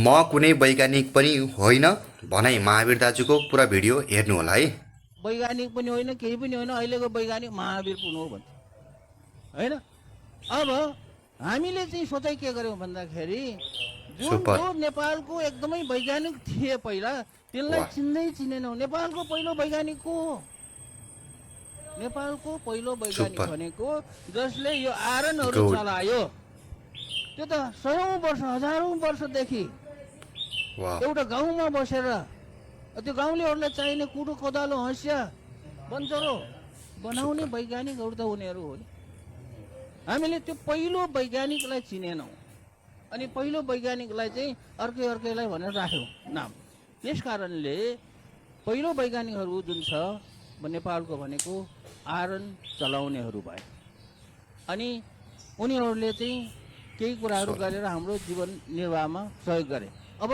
म कुनै वैज्ञानिक पनि होइन भनाइ महावीर दाजुको पुरा भिडियो हेर्नु होला है। वैज्ञानिक पनि होइन, केही पनि होइन, अहिलेको वैज्ञानिक महावीर पुन हो भन्छ होइन। अब हामीले चाहिँ सोचाइ के गर्यौँ भन्दाखेरि जुन सुपर। जो नेपालको एकदमै वैज्ञानिक थिए पहिला त्यसलाई वाह। चिन्दै चिनेनौँ। नेपालको पहिलो वैज्ञानिक को हो? नेपालको पहिलो वैज्ञानिक सुपर। भनेको जसले यो आयरनहरू गुड। चलायो त्यो त सयौँ वर्ष हजारौँ वर्षदेखि वाह। एउटा गाउँमा बसेर त्यो गाउँलेहरूलाई चाहिने कुटो कोदालो हँसिया बन्चरो बनाउने सुपर। वैज्ञानिकहरू त उनीहरू हो नि। हामीले त्यो पहिलो वैज्ञानिकलाई चिनेनौँ अनि पहिलो वैज्ञानिकलाई चाहिँ अर्कैलाई भनेर राख्यौँ नाम। त्यस कारणले पहिलो वैज्ञानिकहरू जुन छ नेपालको भनेको आयरन चलाउनेहरू भए अनि उनीहरूले चाहिँ केही कुराहरू गरेर हाम्रो जीवन निर्वाहमा सहयोग गरे। अब